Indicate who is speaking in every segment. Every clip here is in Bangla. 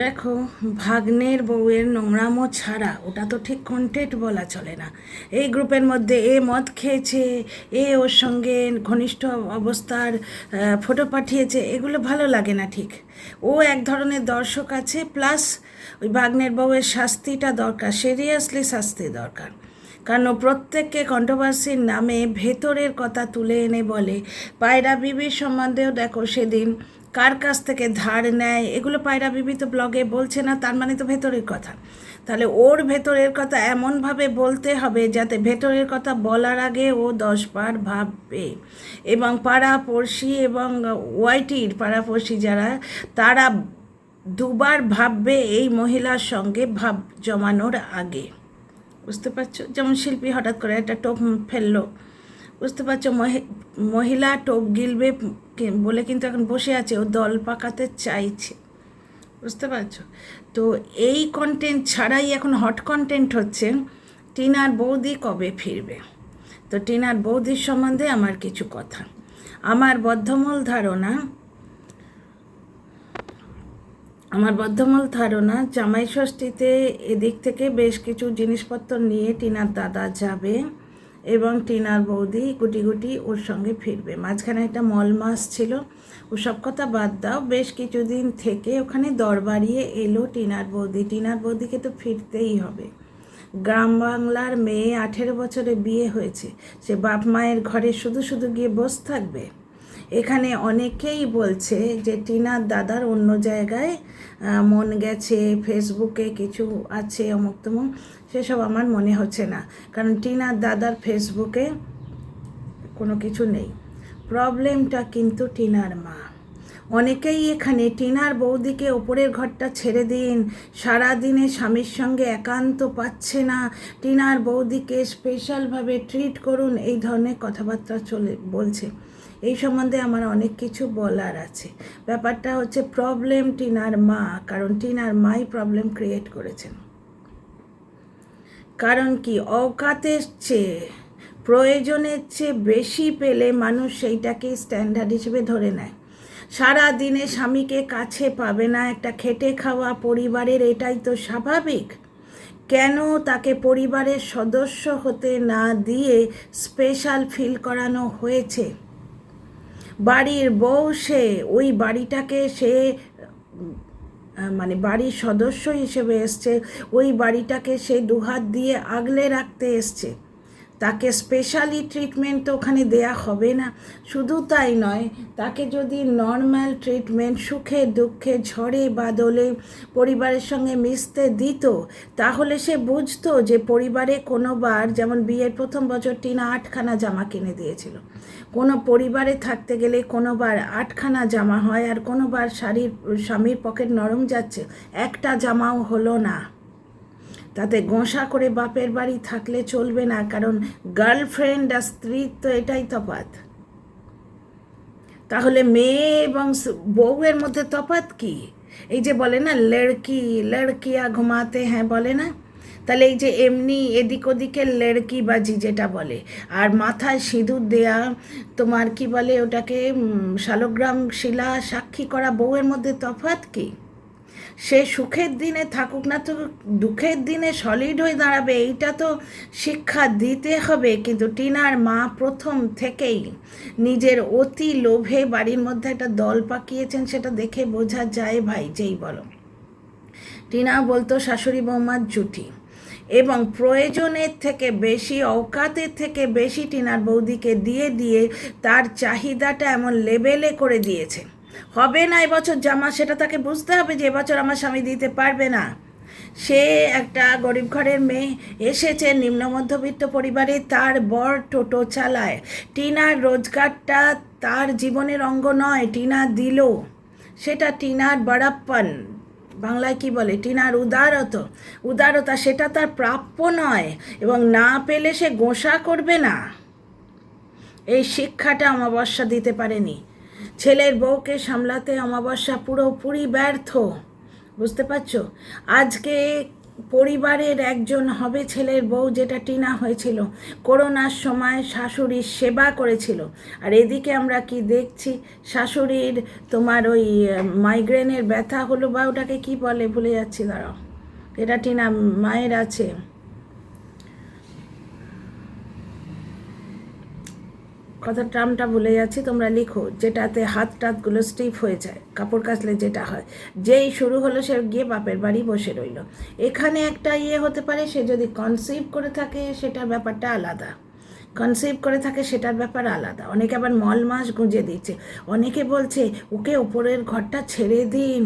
Speaker 1: দেখো, ভাগ্নের বউয়ের নোংরামো ছাড়া ওটা তো ঠিক কন্টেন্ট বলা চলে না। এই গ্রুপের মধ্যে এ মদ খেয়েছে, এ ওর সঙ্গে ঘনিষ্ঠ অবস্থার ফটো পাঠিয়েছে, এগুলো ভালো লাগে না ঠিক। ও এক ধরনের দর্শক আছে, প্লাস ওই ভাগ্নের বউয়ের শাস্তিটা দরকার, সিরিয়াসলি শাস্তি দরকার। কারণ প্রত্যেককে কন্ট্রোভার্সির নামে ভেতরের কথা তুলে এনে বলে। পায়রা বিবির সম্বন্ধেও দেখো সেদিন কার কাছ থেকে ধার নেয়, এগুলো পায়রা বিবি তো ব্লগে বলছে না, তার মানে তো ভেতরের কথা। তাহলে ওর ভেতরের কথা এমনভাবে বলতে হবে যাতে ভেতরের কথা বলার আগে ও 10 বার ভাববে, এবং পাড়াপড়শি এবং ওয়াইটির পাড়াপড়শি যারা, তারা দুবার ভাববে এই মহিলার সঙ্গে ভাব জমানোর আগে। বুঝতে পারছো? যেমন শিল্পী হঠাৎ করে একটা টোপ ফেললো, বুঝতে পারছো? মহিলা টোপ গিলবে বলে কিন্তু এখন বসে আছে, ও দল পাকাতে চাইছে। বুঝতে পারছো? তো এই কন্টেন্ট ছাড়াই এখন হট কন্টেন্ট হচ্ছে টিনার বৌদি কবে ফিরবে। তো টিনার বৌদির সম্বন্ধে আমার কিছু কথা, আমার বদ্ধমূল ধারণা জামাই ষষ্ঠীতে এদিক থেকে বেশ কিছু জিনিসপত্র নিয়ে টিনার দাদা যাবে এবং টিনার বৌদি গুটি গুটি ওর সঙ্গে ফিরবে। মাঝখানে একটা মল মাস ছিল, ওসব কথা বাদ দাও। বেশ কিছুদিন থেকে ওখানে দরবারিয়ে এলো টিনার বৌদিকে তো ফিরতেই হবে। গ্রাম বাংলার মেয়ে, 18 বছরে বিয়ে হয়েছে, সে বাপ মায়ের ঘরে শুধু শুধু গিয়ে বসে থাকবে? এখানে অনেকেই বলছে যে টিনার দাদার অন্য জায়গায় মন গেছে, ফেসবুকে কিছু আছে অমুক তমুক, সেসব আমার মনে হচ্ছে না। কারণ টিনার দাদার ফেসবুকে কোনো কিছু নেই। প্রবলেমটা কিন্তু টিনার মা। অনেকেই এখানে টিনার বৌদিকে ওপরের ঘরটা ছেড়ে দিন, সারাদিনে স্বামীর সঙ্গে একান্ত পাচ্ছে না, টিনার বৌদিকে স্পেশালভাবে ট্রিট করুন, এই ধরনের কথাবার্তা বলছে। এই সম্বন্ধে আমার অনেক কিছু বলার আছে। ব্যাপারটা হচ্ছে প্রবলেম টিনার মা, কারণ টিনার মাই প্রবলেম ক্রিয়েট করেছেন। কারণ কি, অকাতের চেয়ে, প্রয়োজনের চেয়ে বেশি পেলে মানুষ সেইটাকে স্ট্যান্ডার্ড হিসেবে ধরে নেয়। সারা দিনে স্বামীকে কাছে পাবে না, একটা খেটে খাওয়া পরিবারের এটাই তো স্বাভাবিক। কেন তাকে পরিবারের সদস্য হতে না দিয়ে স্পেশাল ফিল করানো হয়েছে? বাড়ির বউ সে, ওই বাড়িটাকে সে মানে বাড়ির সদস্য হিসেবে এসছে, ওই বাড়িটাকে সে দুহাত দিয়ে আগলে রাখতে এসছে। তাকে স্পেশালি ট্রিটমেন্ট তো ওখানে দেয়া হবে না। শুধু তাই নয়, তাকে যদি নর্মাল ট্রিটমেন্ট সুখে দুঃখে ঝড়ে বাদলে পরিবারের সঙ্গে মিশতে দিত, তাহলে সে বুঝতো যে পরিবারে কোনোবার, যেমন বিয়ের প্রথম বছর টিনা 8খানা জামা কিনে দিয়েছিল, কোনো পরিবারে থাকতে গেলে কোনোবার 8খানা জামা হয়, আর কোনোবার স্বামীর পকেট নরম যাচ্ছে, একটা জামাও হলো না। তাতে গোঁসা করে বাপের বাড়ি থাকলে চলবে না, কারণ গার্লফ্রেন্ড আর স্ত্রীর তো এটাই তফাৎ। তাহলে মেয়ে এবং বউয়ের মধ্যে তফাৎ কি? এই যে বলে না লড়কিয়া ঘুমাতে হ্যাঁ বলে না, তাহলে এই যে এমনি এদিক ওদিকে লড়কিবাজি যেটা বলে, আর মাথায় সিঁদুর দেয়া, তোমার কি বলে ওটাকে, শালগ্রাম শিলা সাক্ষী করা বউয়ের মধ্যে তফাৎ কি? সে সুখের দিনে থাকুক না তো দুঃখের দিনে সলিড হয়ে দাঁড়াবে, এইটা তো শিক্ষা দিতে হবে। কিন্তু টিনার মা প্রথম থেকেই নিজের অতি লোভে বাড়ির মধ্যে একটা দল পাকিয়েছেন, সেটা দেখে বোঝা যায় ভাই, যেই বলো। টিনা বলতো শাশুড়ি বৌমার জুটি, এবং প্রয়োজনের থেকে বেশি, অকাতের থেকে বেশি টিনার বৌদিকে দিয়ে দিয়ে তার চাহিদাটা এমন লেভেলে করে দিয়েছে। হবে না এবছর জামা, সেটা তাকে বুঝতে হবে যে এবছর আমার স্বামী দিতে পারবে না। সে একটা গরিব ঘরের মেয়ে, এসেছে নিম্ন মধ্যবিত্ত পরিবারে, তার বর টোটো চালায়। টিনার রোজগারটা তার জীবনের অঙ্গ নয়, টিনা দিল, সেটা টিনার বড়াপ্পন, বাংলায় কি বলে, টিনার উদারতা, সেটা তার প্রাপ্য নয়, এবং না পেলে সে গোঁসা করবে না। এই শিক্ষাটা অমাবস্যা দিতে পারেনি। ছেলের বউকে সামলাতে অমাবস্যা পুরোপুরি ব্যর্থ। বুঝতে পারছো? আজকে পরিবারের একজন হবে ছেলের বউ, যেটা টিনা হয়েছিল। করোনার সময় শাশুড়ির সেবা করেছিল। আর এদিকে আমরা কি দেখছি, শাশুড়ির তোমার ওই মাইগ্রেনের ব্যথা হলো, বা ওটাকে কি বলে ভুলে যাচ্ছি, দাঁড়াও, এটা টিনা মায়ের আছে, কথা ট্রামটা ভুলে যাচ্ছি, তোমরা লিখো, যেটাতে হাত টাতগুলো স্টিফ হয়ে যায়, কাপড় কাচলে যেটা হয়, যেই শুরু হলো সে গিয়ে বাপের বাড়ি বসে রইল। এখানে একটা হতে পারে, সে যদি কনসিভ করে থাকে সেটার ব্যাপারটা আলাদা, কনসিভ করে থাকে সেটার ব্যাপার আলাদা। অনেকে আবার মল মাস গুঁজে দিচ্ছে, অনেকে বলছে ওকে ওপরের ঘরটা ছেড়ে দিন,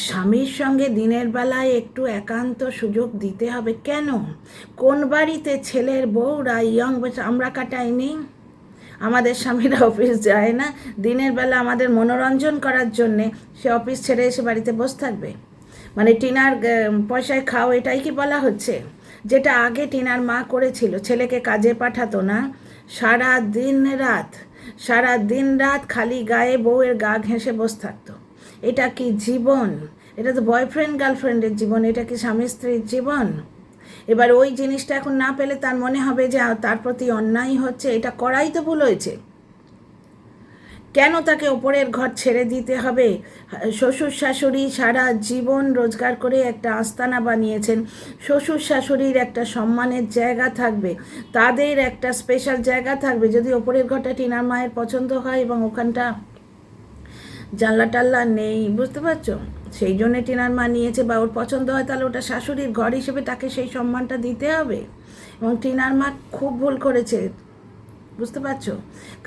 Speaker 1: স্বামীর সঙ্গে দিনের বেলায় একটু একান্ত সুযোগ দিতে হবে। কেন? কোন বাড়িতে ছেলের বউরা আমরা কাটাইনি? আমাদের স্বামীরা অফিস যায় না, দিনের বেলা আমাদের মনোরঞ্জন করার জন্যে সে অফিস ছেড়ে এসে বাড়িতে বসে থাকবে? মানে টিনার পয়সায় খাও, এটাই কি বলা হচ্ছে? যেটা আগে টিনার মা করেছিল, ছেলেকে কাজে পাঠাতো না, সারা দিন রাত খালি গায়ে বউয়ের গা ঘেঁষে বসে থাকতো। এটা কি জীবন? এটা তো বয়ফ্রেন্ড গার্লফ্রেন্ডের জীবন, এটা কি স্বামী স্ত্রীর জীবন? এবার ওই জিনিসটা এখন না পেলে তার মনে হবে যে তার প্রতি অন্যায় হচ্ছে, এটা করাই তো ভুল হয়েছে। কেন তাকে ওপরের ঘর ছেড়ে দিতে হবে? শ্বশুর শাশুড়ি সারা জীবন রোজগার করে একটা আস্তানা বানিয়েছেন, শ্বশুর শাশুড়ির একটা সম্মানের জায়গা থাকবে, তাদের একটা স্পেশাল জায়গা থাকবে। যদি ওপরের ঘরটা টিনার মায়ের পছন্দ হয় এবং ওখানটা জানলা টাল্লা নেই, বুঝতে পারছো, সেই জন্যে টিনার মা নিয়েছে, বা ওর পছন্দ হয়, তাহলে ওটা শাশুড়ির ঘর হিসেবে তাকে সেই সম্মানটা দিতে হবে। এবং টিনার মা খুব ভুল করেছে, বুঝতে পারছো?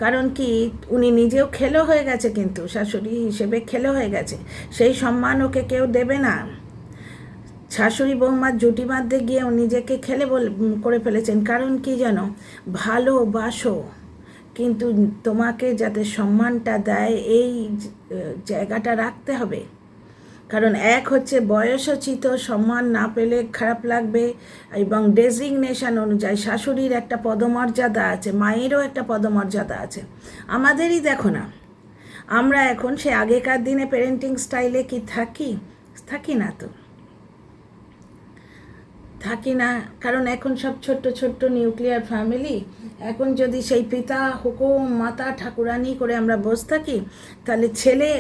Speaker 1: কারণ কি, উনি নিজেও খেলো হয়ে গেছে, কিন্তু শাশুড়ি হিসেবে খেলো হয়ে গেছে, সেই সম্মান ওকে কেউ দেবে না। শাশুড়ি বৌমার জুটি বাঁধতে গিয়ে নিজেকে খেলে করে ফেলেছেন। কারণ কি জানো, ভালোবাসো, কিন্তু তোমাকে যাতে সম্মানটা দেয় এই জায়গাটা রাখতে হবে। কারণ এক হচ্ছে বয়সোচিত সম্মান না পেলে খারাপ লাগবে, এবং ডেজিগনেশন অনুযায়ী শাশুড়ির একটা পদমর্যাদা আছে, মায়েরও একটা পদমর্যাদা আছে। আমাদেরই দেখো না, আমরা এখন সে আগেকার দিনে প্যারেন্টিং স্টাইলে কি থাকি না তো, থাকি না। কারণ এখন সব ছোট্ট ছোট্ট নিউক্লিয়ার ফ্যামিলি। এখন যদি সেই পিতা হুকুম মাতা ঠাকুরানি করে আমরা বসে থাকি, তাহলে ছেলে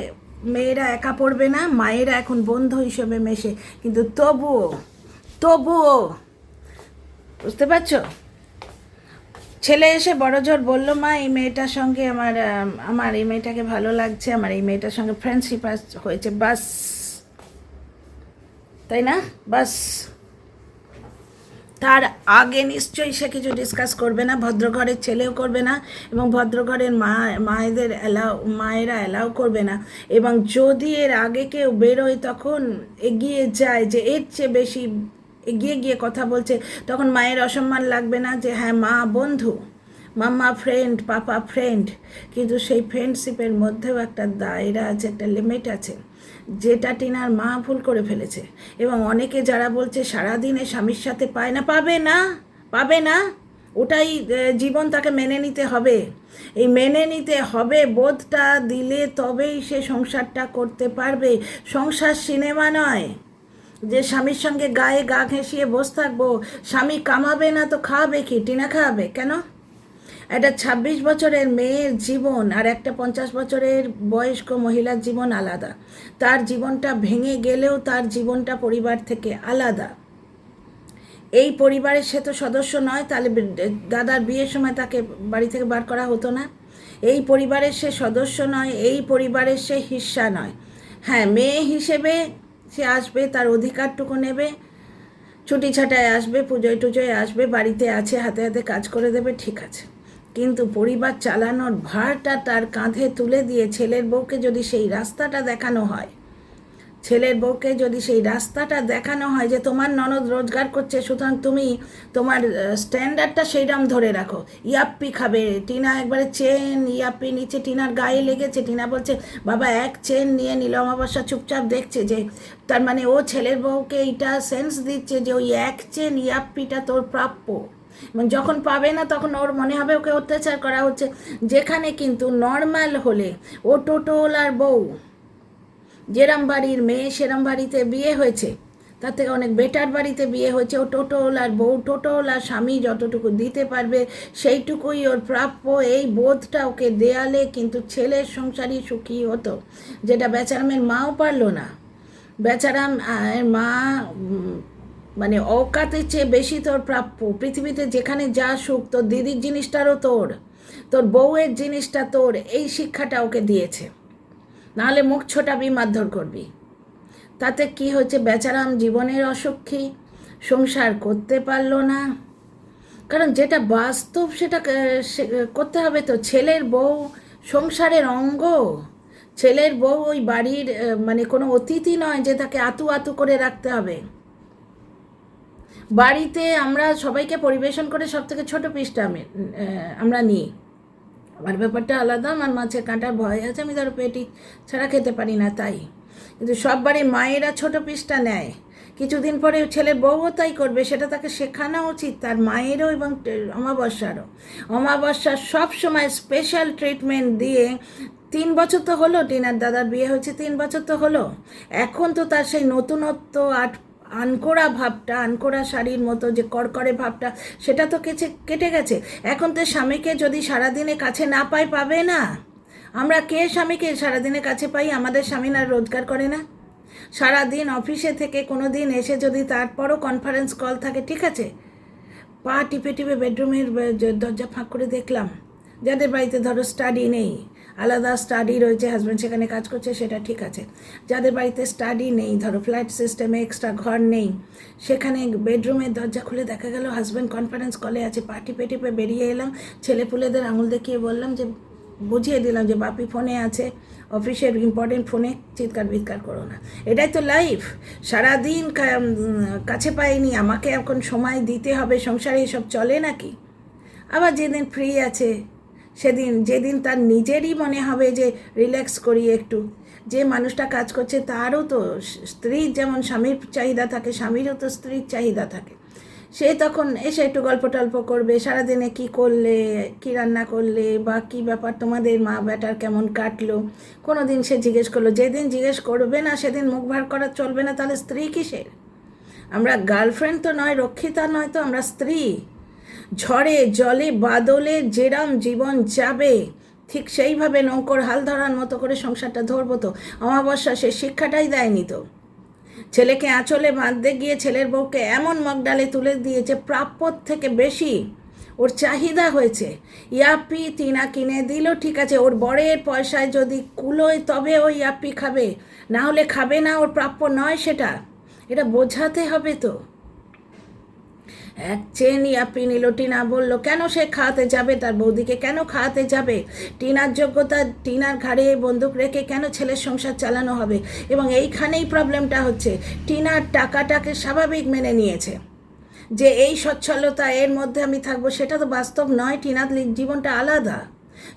Speaker 1: মেয়েরা একা পড়বে না, মায়েরা এখন বন্ধু হিসেবে মেশে, কিন্তু তবুও বুঝতে পারছো, ছেলে এসে বড় জোর বললো, মা এই মেয়েটার সঙ্গে আমার এই মেয়েটাকে ভালো লাগছে, আমার এই মেয়েটার সঙ্গে ফ্রেন্ডশিপ হয়েছে, বাস, তাই না? বাস, তার আগে নিশ্চয়ই সে কিছু ডিসকাস করবে না, ভদ্রঘরের ছেলেও করবে না, এবং ভদ্রঘরের মায়েরা অ্যালাউ করবে না। এবং যদি এর আগে কেউ বেরোয়, তখন এগিয়ে যায় যে এর চেয়ে বেশি এগিয়ে গিয়ে কথা বলছে, তখন মায়ের অসম্মান লাগবে না যে হ্যাঁ মা বন্ধু, মাম্মা ফ্রেন্ড, পাপা ফ্রেন্ড, কিন্তু সেই ফ্রেন্ডশিপের মধ্যেও একটা দায়রা আছে, একটা লিমিট আছে, যেটা টিনার মা ভুল করে ফেলেছে। এবং অনেকে যারা বলছে সারাদিনে স্বামীর সাথে পাবে না, ওটাই জীবন, তাকে মেনে নিতে হবে। এই মেনে নিতে হবে বোধটা দিলে তবেই সে সংসারটা করতে পারবে। সংসার সিনেমা নয় যে স্বামীর সঙ্গে গায়ে গা ঘেঁষিয়ে বসে থাকবো, স্বামী কামাবে না তো খাওয়াবে কি? টিনা খাওয়াবে কেন? একটা 26 বছরের মেয়ের জীবন আর একটা 50 বছরের বয়স্ক মহিলার জীবন আলাদা। তার জীবনটা ভেঙে গেলেও তার জীবনটা পরিবার থেকে আলাদা। এই পরিবারের সে তো সদস্য নয়, তাহলে দাদার বিয়ের সময় তাকে বাড়ি থেকে বার করা হতো না? এই পরিবারের সে সদস্য নয়, এই পরিবারের সে হিস্সা নয়। হ্যাঁ, মেয়ে হিসেবে সে আসবে, তার অধিকারটুকু নেবে, ছুটি ছাটায় আসবে, পুজোয় টুজোয় আসবে, বাড়িতে আছে, হাতে হাতে কাজ করে দেবে, ঠিক আছে। কিন্তু পরিবার চালানোর ভারটা তার কাঁধে তুলে দিয়ে ছেলের বউকে যদি সেই রাস্তাটা দেখানো হয়, যে তোমার ননদ রোজগার করছে, সুতরাং তুমি তোমার স্ট্যান্ডার্ডটা সেইরকম ধরে রাখো। ইয়াপ্পি খাবে, টিনা একবারে চেন ইয়াপ্পি নিচে টিনার গায়ে লেগেছে, টিনা বলছে বাবা এক চেন নিয়ে নিল, অমাবস্যা চুপচাপ দেখছে, যে তার মানে ও ছেলের বউকে এইটা সেন্স দিচ্ছে যে ওই এক চেন ইয়াপ্পিটা তোর প্রাপ্য, এবং যখন পাবে না তখন ওর মনে হবে ওকে অত্যাচার করা হচ্ছে। যেখানে কিন্তু নর্মাল হলে ও টোটোওয়ালার বউ, যেরম বাড়ির মেয়ে সেরম বাড়িতে বিয়ে হয়েছে, তার থেকে অনেক বেটার বাড়িতে বিয়ে হয়েছে, ও টোটোল, আর বউ টোটোল, আর স্বামী যতটুকু দিতে পারবে সেইটুকুই ওর প্রাপ্য, এই বোধটা ওকে দেয়ালে কিন্তু ছেলের সংসারই সুখী হতো, যেটা বেচারামের মাও পারলো না। বেচারাম মা মানে অকাতের চেয়ে বেশি তোর প্রাপ্য, পৃথিবীতে যেখানে যা সুখ, তোর দিদির জিনিসটারও তোর, তোর বউয়ের জিনিসটা তোর, এই শিক্ষাটা ওকে দিয়েছে। নাহলে মুখ ছোটাবি, মারধর করবি। তাতে কি হচ্ছে, বেচারাম জীবনের অসুখী, সংসার করতে পারলো না। কারণ যেটা বাস্তব সেটা করতে হবে তো। ছেলের বউ সংসারের অঙ্গ, ছেলের বউ ওই বাড়ির মানে কোনো অতিথি নয় যে তাকে আতু আতু করে রাখতে হবে। বাড়িতে আমরা সবাইকে পরিবেশন করে সব থেকে ছোটো পিসটা আমরা নিই। আমার ব্যাপারটা আলাদা, আমার মাছের কাঁটার ভয় আছে, আমি ধরো পেটি ছাড়া খেতে পারি না তাই। কিন্তু সব বাড়ির মায়েরা ছোটো পিসটা নেয়, কিছুদিন পরে ছেলের বউও তাই করবে, সেটা তাকে শেখানো উচিত, তার মায়েরও এবং অমাবস্যারও। অমাবস্যার সব সময় স্পেশাল ট্রিটমেন্ট দিয়ে 3 বছর তো হলো, টিনার দাদার বিয়ে হয়েছে 3 বছর তো হলো, এখন তো তার সেই নতুনত্ব আনকোড়া ভাবটা, আনকোড়া শাড়ির মতো যে কড়কড়ে ভাবটা, সেটা তো কেটে গেছে। এখন তো স্বামীকে যদি সারাদিনে কাছে না পাই, পাবে না। আমরা কে স্বামীকে সারাদিনে কাছে পাই? আমাদের স্বামী না রোজগার করে না? সারাদিন অফিসে থেকে কোনো দিন এসে যদি তারপরও কনফারেন্স কল থাকে, ঠিক আছে, পা টিপে টিপে বেডরুমের দরজা ফাঁক করে দেখলাম। যাদের বাড়িতে ধরো স্টাডি নেই, আলাদা স্টাডি রয়েছে, হাজব্যান্ড সেখানে কাজ করছে, সেটা ঠিক আছে। যাদের বাড়িতে স্টাডি নেই, ধরো ফ্ল্যাট সিস্টেমে এক্সট্রা ঘর নেই, সেখানে বেডরুমের দরজা খুলে দেখা গেল হাজব্যান্ড কনফারেন্স কলে আছে। পা টিপে টিপে বেরিয়ে এলাম, ছেলেপুলেদের আঙুল দেখিয়ে বললাম যে, বুঝিয়ে দিলাম যে বাপি ফোনে আছে, অফিসের ইম্পর্টেন্ট ফোনে চিৎকার বিৎকার করো না। এটাই তো লাইফ। সারাদিন কাছে পাইনি, আমাকে এখন সময় দিতে হবে, সংসারে এসব চলে নাকি? আবার যেদিন ফ্রি আছে সেদিন, যেদিন তার নিজেরই মনে হবে যে রিল্যাক্স করি একটু, যে মানুষটা কাজ করছে তারও তো স্ত্রীর যেমন স্বামীর চাহিদা থাকে, স্বামীরও তো স্ত্রীর চাহিদা থাকে। সে তখন এসে একটু গল্প টল্প করবে, সারাদিনে কি করলে, কি রান্না করলে, বা কী ব্যাপার, তোমাদের মা বেটার কেমন কাটলো, কোনো দিন সে জিজ্ঞেস করলো। যেদিন জিজ্ঞেস করবে না সেদিন মুখ ভার করা চলবে না। তাহলে স্ত্রী কিসের? আমরা গার্লফ্রেন্ড তো নয়, রক্ষিতা নয় তো, আমরা স্ত্রী। ঝড়ে জলে বাদলে যেরাম জীবন যাবে, ঠিক সেইভাবে নৌকোর হাল ধরার মতো করে সংসারটা ধরবো তো। অমাবস্যা সে শিক্ষাটাই দেয়নি তো। ছেলেকে আঁচলে বাঁধতে গিয়ে ছেলের বউকে এমন মগডালে তুলে দিয়েছে, প্রাপ্যর থেকে বেশি ওর চাহিদা হয়েছে। ইয়াপ্পি টিনা কিনে দিল, ঠিক আছে, ওর বরের পয়সায় যদি কুলোয় তবে ওই ইয়াপ্পি খাবে, না হলে খাবে না, ওর প্রাপ্য নয় সেটা। এটা বোঝাতে হবে তো। এক চেন ইয়াপ্পি নিল, টিনা বলল কেন সে খাওয়াতে যাবে তার বৌদিকে, কেন খাওয়াতে যাবে? টিনার যোগ্যতা, টিনার ঘাড়ে বন্দুক রেখে কেন ছেলের সংসার চালানো হবে? এবং এইখানেই প্রবলেমটা হচ্ছে, টিনার টাকাটাকে স্বাভাবিক মেনে নিয়েছে যে এই সচ্ছলতা, এর মধ্যে আমি থাকবো, সেটা তো বাস্তব নয়। টিনার জীবনটা আলাদা।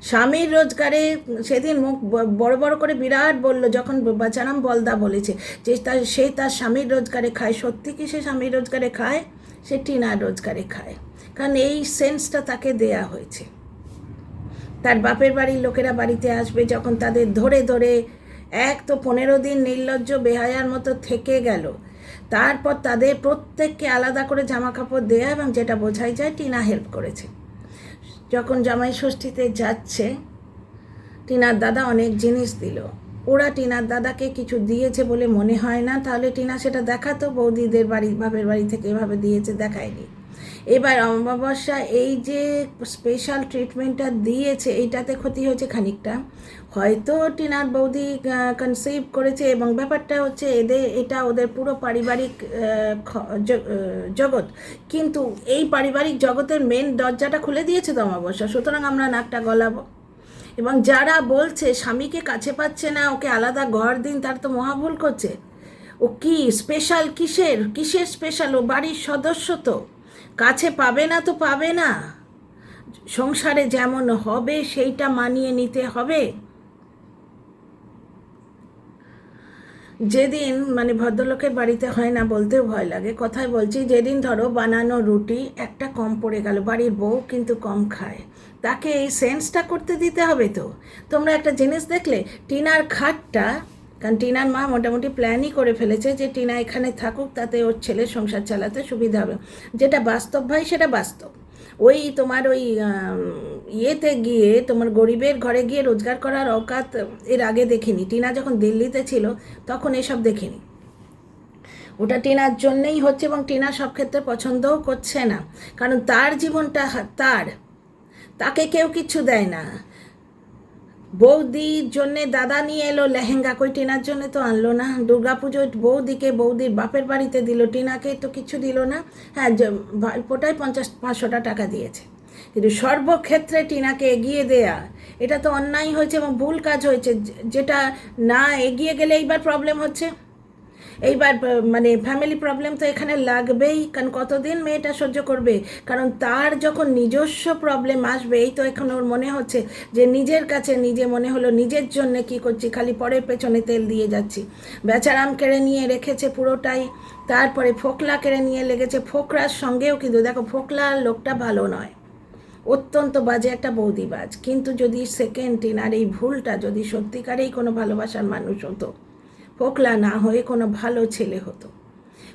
Speaker 1: স্বামীর রোজগারে সেদিন মুখ বড় বড় করে বিরাট বলল, যখন বাচারাম বলদা বলেছে যে সে তার স্বামীর রোজগারে খায়। সত্যি কি সে স্বামীর রোজগারে খায়? সে টিনার রোজগারে খায়, কারণ এই সেন্সটা তাকে দেয়া হয়েছে। তার বাপের বাড়ির লোকেরা বাড়িতে আসবে যখন, তাদের ধরে ধরে এক তো 15 দিন নির্লজ্জ বেহায়ার মতো থেকে গেল, তারপর তাদের প্রত্যেককে আলাদা করে জামা কাপড় দেয়া, এবং যেটা বোঝাই যায় টিনা হেল্প করেছে। যখন জামাই ষষ্ঠীতে যাচ্ছে, টিনার দাদা অনেক জিনিস দিল। ওরা টিনার দাদাকে কিছু দিয়েছে বলে মনে হয় না, তাহলে টিনা সেটা দেখাতো, বৌদিদের বাড়ি, বাপের বাড়ি থেকে এভাবে দিয়েছে, দেখায়নি। এবার অমাবস্যা এই যে স্পেশাল ট্রিটমেন্টটা দিয়েছে, এইটাতে ক্ষতি হয়েছে খানিকটা। হয়তো টিনার বৌদি কনসিভ করেছে, এবং ব্যাপারটা হচ্ছে এটা ওদের পুরো পারিবারিক জগৎ, কিন্তু এই পারিবারিক জগতের মেন দরজাটা খুলে দিয়েছে তো অমাবস্যা। সুতরাং আমরা নাকটা গলাবো। এবং যারা বলছে স্বামীকে কাছে পাচ্ছে না, ওকে আলাদা ঘর দিন, তার তো মহাভুল করছে। ও কি স্পেশাল? কিসের স্পেশাল? ও বাড়ির সদস্য তো, কাছে পাবে না তো পাবে না। সংসারে যেমন হবে সেইটা মানিয়ে নিতে হবে। যেদিন মানে ভদ্রলোকের বাড়িতে হয় না, বলতেও ভয় লাগে, কথায় বলছি, যেদিন ধরো বানানো রুটি একটা কম পড়ে গেল, বাড়ির বউ কিন্তু কম খায়, তাকে এই সেন্সটা করতে দিতে হবে তো। তোমরা একটা জিনিস দেখলে, টিনার খাটটা কারণ টিনার মা মোটামুটি প্ল্যানই করে ফেলেছে যে টিনা এখানে থাকুক, তাতে ওর ছেলের সংসার চালাতে সুবিধা হবে। যেটা বাস্তব ভাই, সেটা বাস্তব। ওই তোমার ওই ইয়েতে গিয়ে, তোমার গরিবের ঘরে গিয়ে রোজগার করার অকাত এর আগে দেখিনি। টিনা যখন দিল্লিতে ছিল তখন এসব দেখিনি। ওটা টিনার জন্যেই হচ্ছে, এবং টিনা সব ক্ষেত্রে পছন্দও করছে না, কারণ তার জীবনটা তাকে কেউ কিচ্ছু দেয় না। বৌদির জন্যে দাদা নিয়ে এলো লেহেঙ্গা, কই টিনার জন্য তো আনলো না। দুর্গাপুজো বৌদিকে বৌদির বাপের বাড়িতে দিল, টিনাকে তো কিছু দিল না। হ্যাঁ, ভাইপোটায় 500-500 টাকা দিয়েছে, কিন্তু সর্বক্ষেত্রে টিনাকে এগিয়ে দেয়া এটা তো অন্যায় হয়েছে এবং ভুল কাজ হয়েছে। যেটা না এগিয়ে গেলে এইবার প্রবলেম হচ্ছে, এইবার মানে ফ্যামিলি প্রবলেম তো এখানে লাগবেই। কারণ কতদিন মেয়েটা সহ্য করবে? কারণ তার যখন নিজস্ব প্রবলেম আসবে, এই তো এখন ওর মনে হচ্ছে যে নিজের কাছে নিজে মনে হলো নিজের জন্য কি করছি, খালি পরের পেছনে তেল দিয়ে যাচ্ছি। বেচারাম কেড়ে নিয়ে রেখেছে পুরোটাই, তারপরে ফোকলা কেড়ে নিয়ে লেগেছে। ফোকলার সঙ্গেও কিন্তু দেখো, ফোকলা লোকটা ভালো নয়, অত্যন্ত বাজে একটা বৌদিবাজ। কিন্তু যদি সেকেন্ড টিনার এই ভুলটা যদি সত্যিকারেই কোনো ভালোবাসার মানুষ হতো, ফোকলা না হয়ে কোনো ভালো ছেলে হতো,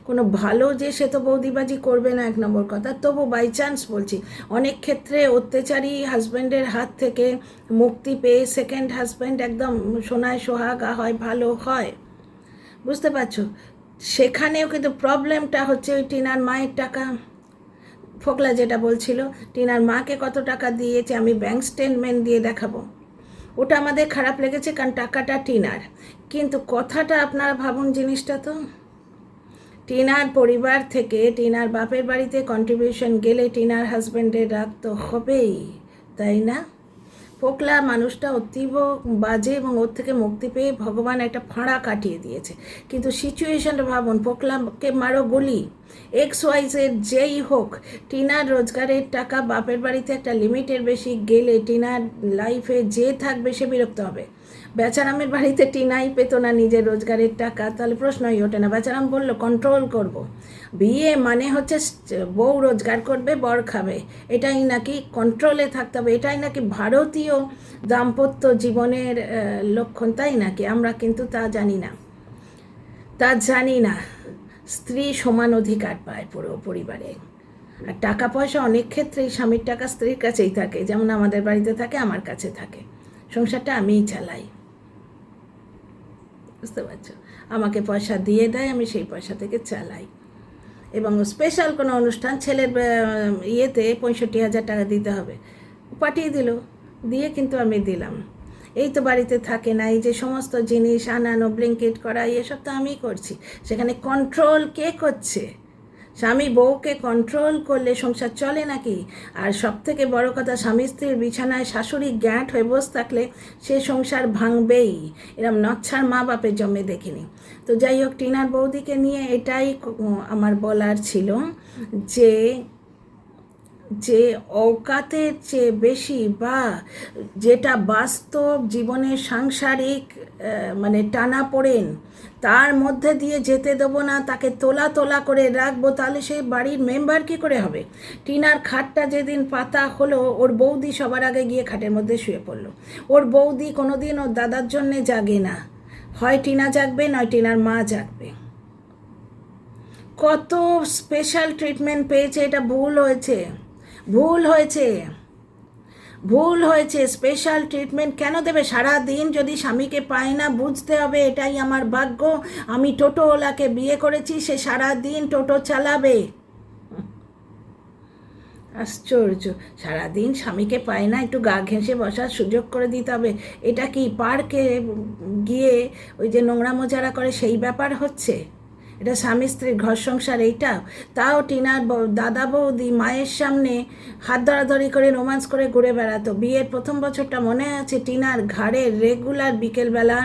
Speaker 1: কোনো ভালো, যে সে তো বৌদিবাজি করবে না এক নম্বর কথা, তবু বাই চান্স বলছি, অনেক ক্ষেত্রে অত্যাচারী হাজব্যান্ডের হাত থেকে মুক্তি পেয়ে সেকেন্ড হাজব্যান্ড একদম সোনায় সোহাগা হয়, ভালো হয়, বুঝতে পারছো? সেখানেও কিন্তু প্রবলেমটা হচ্ছে ওই টিনার মায়ের টাকা। ফোকলা যেটা বলছিল, টিনার মাকে কত টাকা দিয়েছে আমি ব্যাংক স্টেটমেন্ট দিয়ে দেখাবো, ওটা আমাদের খারাপ লেগেছে, কারণ টাকাটা টিনার। কিন্তু কথাটা আপনারা ভাবুন জিনিসটা, তো টিনার পরিবার থেকে টিনার বাপের বাড়িতে কন্ট্রিবিউশন গেলে টিনার হাজব্যান্ডের রাগ তো হবেই, তাই না? ফোকলা মানুষটা অতীব বাজে, এবং ওর থেকে মুক্তি পেয়ে ভগবান একটা ফাঁড়া কাটিয়ে দিয়েছে। কিন্তু সিচুয়েশনটা ভাবুন, ফোকলাকে মারো গুলি, XYZ যেই হোক, টিনার রোজগারের টাকা বাপের বাড়িতে একটা লিমিটের বেশি গেলে টিনার লাইফে যে থাকবে সে বিরক্ত হবে। বেচারামের বাড়িতে টিনাই পেত না নিজের রোজগারের টাকা, তাহলে প্রশ্নই ওঠে না। বেচারাম বলল কন্ট্রোল করব। বিয়ে মানে হচ্ছে বউ রোজগার করবে, বর খাবে, এটাই নাকি কন্ট্রোলে থাকতে হবে, এটাই নাকি ভারতীয় দাম্পত্য জীবনের লক্ষণ, তাই নাকি? আমরা কিন্তু তা জানি না। স্ত্রী সমান অধিকার পায় পুরো পরিবারে। আর টাকা পয়সা অনেক ক্ষেত্রেই স্বামীর টাকা স্ত্রীর কাছেই থাকে, যেমন আমাদের বাড়িতে থাকে, আমার কাছে থাকে। সংসারটা আমিই চালাই, বুঝতে পারছো? আমাকে পয়সা দিয়ে দেয়, আমি সেই পয়সা থেকে চালাই। এবং স্পেশাল কোনো অনুষ্ঠান, ছেলের ইয়েতে 65,000 টাকা দিতে হবে, পাঠিয়ে দিল, দিয়ে কিন্তু আমি দিলাম। এই তো বাড়িতে থাকে না, এই যে সমস্ত জিনিস আনানো, ব্লিঙ্কেট করা, এসব তো আমিই করছি। সেখানে কন্ট্রোল কে করছে? স্বামী বউকে কন্ট্রোল করলে সংসার চলে নাকি? আর সব থেকে বড় কথা, স্বামী স্ত্রীর বিছানায় শাশুড়ি গ্যাঁট হয়ে বসে থাকলে সে সংসার ভাঙবেই। এরম নচ্ছার মা বাপের জন্মে দেখিনি। তো যাই হোক, টিনার বৌদিকে নিয়ে এটাই আমার বলার ছিল, যে অকাতের চেয়ে বেশি, বা যেটা বাস্তব জীবনের সাংসারিক মানে টানাপোড়েন, তার মধ্যে দিয়ে যেতে দেবো না, তাকে তোলা করে রাখবো, তাহলে সে বাড়ির মেম্বার কী করে হবে? টিনার খাটটা যেদিন পাতা হলো, ওর বৌদি সবার আগে গিয়ে খাটের মধ্যে শুয়ে পড়লো। ওর বৌদি কোনো দিন ওর দাদার জন্যে জাগে না, হয় টিনা জাগবে, নয় টিনার মা জাগবে। কত স্পেশাল ট্রিটমেন্ট পেয়েছে, এটা ভুল হয়েছে। স্পেশাল ট্রিটমেন্ট কেন দেবে? সারা দিন যদি স্বামীকে পায় না, বুঝতে হবে এটাই আমার ভাগ্য, আমি টোটোওয়ালাকে বিয়ে করেছি, সে সারা দিন টোটো চালাবে। আশ্চর্য, সারাদিন স্বামীকে পায় না, একটু গা ঘেঁষে বসার সুযোগ করে দিতে হবে। এটা কি পার্কে গিয়ে ওই যে নোংরা মোজারা করে সেই ব্যাপার হচ্ছে? এটা স্বামী স্ত্রীর ঘর সংসার এইটা? তাও টিনার দাদা বৌদি মায়ের সামনে হাত ধরাধরি করে রোমান্স করে ঘুরে বেড়াতো। বিয়ের প্রথম বছরটা মনে আছে, টিনার ঘাড়ে রেগুলার বিকেলবেলা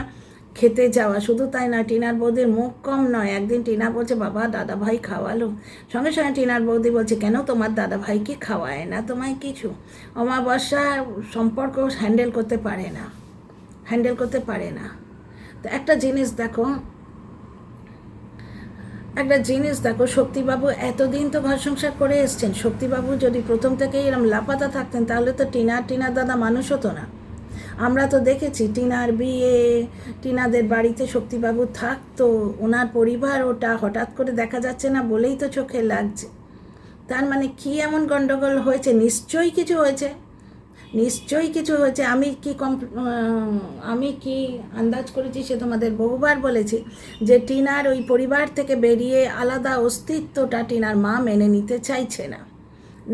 Speaker 1: খেতে যাওয়া। শুধু তাই না, টিনার বৌদির মুখ কম নয়। একদিন টিনা বলছে, বাবা দাদা ভাই খাওয়ালো, সঙ্গে সঙ্গে টিনার বৌদি বলছে, কেন তোমার দাদা ভাই কি খাওয়ায় না তোমায় কিছু? অমাবস্যা সম্পর্ক হ্যান্ডেল করতে পারে না। তো একটা জিনিস দেখো, শক্তিবাবু এতদিন তো ঘর সংসার করে এসছেন। শক্তিবাবু যদি প্রথম থেকেই এরম লাপাতা থাকতেন, তাহলে তো টিনার দাদা মানুষ হতো না। আমরা তো দেখেছি টিনার বিয়ে, টিনাদের বাড়িতে শক্তিবাবু থাকতো, ওনার পরিবার, ওটা হঠাৎ করে দেখা যাচ্ছে না বলেই তো চোখে লাগছে। তার মানে কি এমন গণ্ডগোল হয়েছে? নিশ্চয়ই কিছু হয়েছে, নিশ্চয়ই কিছু হয়েছে। আমি কি আন্দাজ করেছি সে তোমাদের বহুবার বলেছি যে টিনার ওই পরিবার থেকে বেরিয়ে আলাদা অস্তিত্বটা টিনার মা মেনে নিতে চাইছে না।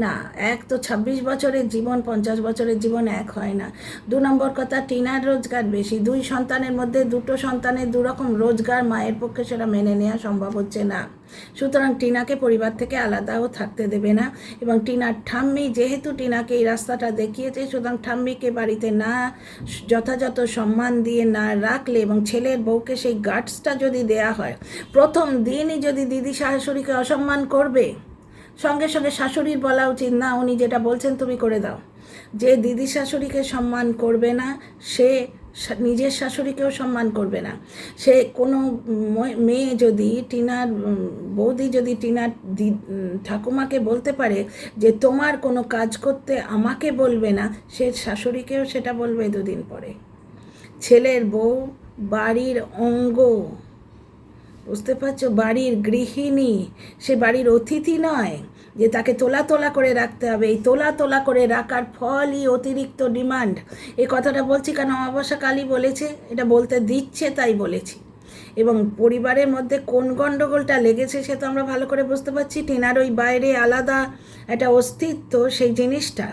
Speaker 1: না, এক তো 26 বছরের জীবন, 50 বছরের জীবন এক হয় না। 2 নম্বর কথা, টিনার রোজগার বেশি, 2 সন্তানের মধ্যে 2টো সন্তানের 2 রকম রোজগার, মায়ের পক্ষে সেটা মেনে নেওয়া সম্ভব হচ্ছে না। সুতরাং টিনাকে পরিবার থেকে আলাদাও থাকতে দেবে না। এবং টিনার ঠাম্মি যেহেতু টিনাকে এই রাস্তাটা দেখিয়েছে, সুতরাং ঠাম্মিকে বাড়িতে না যথাযথ সম্মান দিয়ে না রাখলে এবং ছেলের বউকে সেই গার্ডসটা যদি দেয়া হয়, প্রথম দিনই যদি দিদি শাশুড়িকে অসম্মান করবে, সঙ্গে সঙ্গে শাশুড়ির বলা উচিত, না উনি যেটা বলছেন তুমি করে দাও। যে দিদি শাশুড়িকে সম্মান করবে না সে নিজের শাশুড়িকেও সম্মান করবে না। সে কোনো মেয়ে যদি টিনার বৌদি যদি টিনার ঠাকুমাকে বলতে পারে যে তোমার কোনো কাজ করতে আমাকে বলবে না, সে শাশুড়িকেও সেটা বলবে 2 দিন পরে। ছেলের বউ বাড়ির অঙ্গ, বুঝতে পারছো, বাড়ির গৃহিণী, সে বাড়ির অতিথি নয় যে তাকে তোলা তোলা করে রাখতে হবে। এই তোলা তোলা করে রাখার ফলই অতিরিক্ত ডিমান্ড। এই কথাটা বলছি কারণ অমাবস্যা কালই বলেছে, এটা বলতে দিচ্ছে তাই বলেছি। এবং পরিবারের মধ্যে কোন গণ্ডগোলটা লেগেছে সে তো আমরা ভালো করে বুঝতে পারছি। টিনার ওই বাইরে আলাদা একটা অস্তিত্ব, সেই জিনিসটা,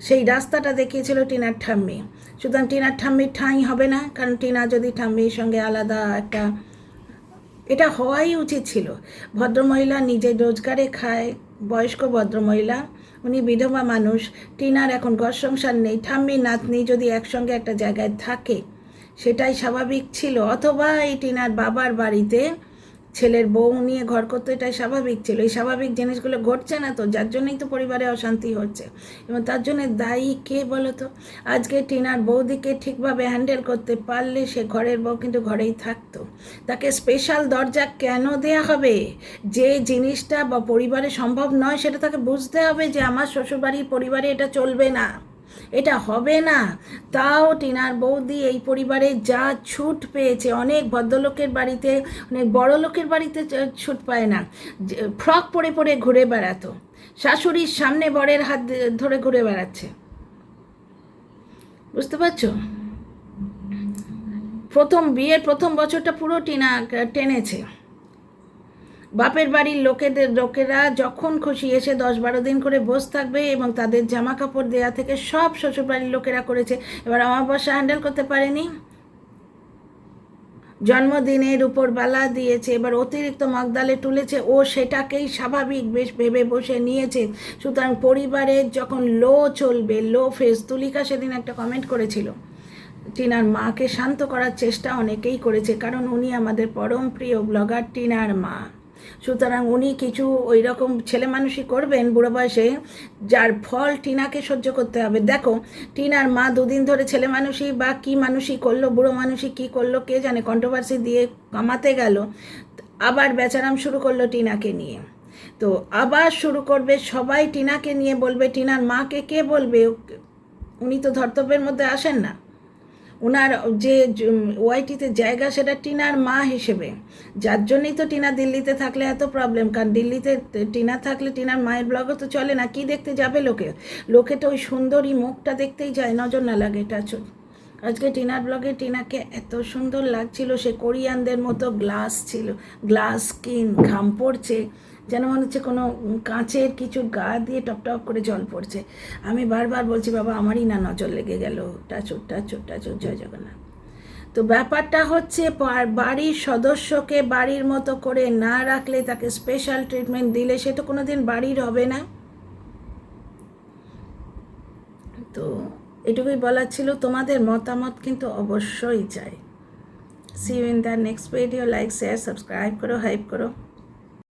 Speaker 1: সেই রাস্তাটা দেখিয়েছিল টিনার ঠাম্মি। সুতরাং টিনার ঠাম্মির ঠাঁই হবে না, কারণ টিনা যদি ঠাম্মির সঙ্গে আলাদা একটা, এটা হওয়াই উচিত ছিল। ভদ্রমহিলা নিজের রোজগারে খায়, বয়স্ক ভদ্রমহিলা, উনি বিধবা মানুষ, টিনার এখন ঘর সংসার নেই, ঠাম্মি নাতনি যদি একসঙ্গে একটা জায়গায় থাকে সেটাই স্বাভাবিক ছিল। অথবা এই টিনার বাবার বাড়িতে ছেলের বউ নিয়ে ঘর করতে, এটাই স্বাভাবিক ছিল। এই স্বাভাবিক জিনিসগুলো ঘটছে না তো, যার জন্যই তো পরিবারে অশান্তি হচ্ছে। এবং তার জন্য দায়ী কে বলো তো? আজকে টিনার বৌদিকে ঠিকভাবে হ্যান্ডেল করতে পারলে সে ঘরের বউ কিন্তু ঘরেই থাকতো। তাকে স্পেশাল দরজা কেন দেয়া হবে? যে জিনিসটা বা পরিবারে সম্ভব নয় সেটা তাকে বুঝতে হবে যে আমার শ্বশুরবাড়ির পরিবারে এটা চলবে না, এটা হবে না। তাও টিনার বৌদি এই পরিবারে যা ছুট পেয়েছে, অনেক ভদ্রলোকের বাড়িতে, অনেক বড় লোকের বাড়িতে ছুট পায় না। ফ্রক পরে পরে ঘুরে বেড়াতো, শাশুড়ির সামনে বরের হাত ধরে ঘুরে বেড়াচ্ছে, বুঝতে পারছো? বিয়ের প্রথম বছরটা পুরো টিনা টেনেছে। বাপের বাড়ির লোকেরা যখন খুশি এসে 10-12 দিন করে বসে থাকবে এবং তাদের জামা কাপড় দেওয়া থেকে সব শ্বশুরবাড়ির লোকেরা করেছে। এবার অমাবস্যা হ্যান্ডেল করতে পারেনি, জন্মদিনের উপর বালা দিয়েছে, এবার অতিরিক্ত মগদালে তুলেছে, ও সেটাকেই স্বাভাবিক বেশ ভেবে বসে নিয়েছে। সুতরাং পরিবারের যখন লো চলবে, লো ফেস, তুলিকা সেদিন একটা কমেন্ট করেছিল, টিনার মাকে শান্ত করার চেষ্টা অনেকেই করেছে, কারণ উনি আমাদের পরম প্রিয় ব্লগার টিনার মা। সুতরাং উনি কিছু ওই রকম ছেলে মানুষই করবেন বুড়ো বয়সে, যার ফল টিনাকে সহ্য করতে হবে। দেখো টিনার মা 2 দিন ধরে ছেলে মানুষই বা কী মানুষই করলো, বুড়ো মানুষই কী করলো কে জানে, কন্ট্রোভার্সি দিয়ে কামাতে গেল, আবার বেচারাম শুরু করলো টিনাকে নিয়ে। তো আবার শুরু করবে, সবাই টিনাকে নিয়ে বলবে, টিনার মাকে কে বলবে? উনি তো ধর্তব্যের মধ্যে আসেন না। ওনার যে ওয়াইটিতে জায়গা সেটা টিনার মা হিসেবে, যার জন্যই তো টিনা দিল্লিতে থাকলে এত প্রবলেম। কারণ দিল্লিতে টিনা থাকলে টিনার মায়ের ব্লগও তো চলে না, কি দেখতে যাবে লোকে তো ওই সুন্দরী মুখটা দেখতেই যায়, নজর না লাগে টাচুর। আজকে টিনার ব্লগে টিনাকে এত সুন্দর লাগছিল, সে কোরিয়ানদের মতো গ্লাস ছিল, গ্লাস স্কিন, ঘাম পড়ছে, যেন মনে হচ্ছে কোনো কাঁচের কিছু গা দিয়ে টপ টপ করে জল পড়ছে। আমি বারবার বলছি বাবা আমারই না নজর লেগে গেল, টাচুর টাচুর টাচুর, জয় জগন্নাথ। তো ব্যাপারটা হচ্ছে বাড়ির সদস্যকে বাড়ির মতো করে না রাখলে, তাকে স্পেশাল ট্রিটমেন্ট দিলে সে তো কোনো দিন বাড়ির হবে না। তো এটুকুই বলার ছিল, তোমাদের মতামত কিন্তু অবশ্যই চাই। See you in the next video. Like share subscribe করো, হাইপ করো।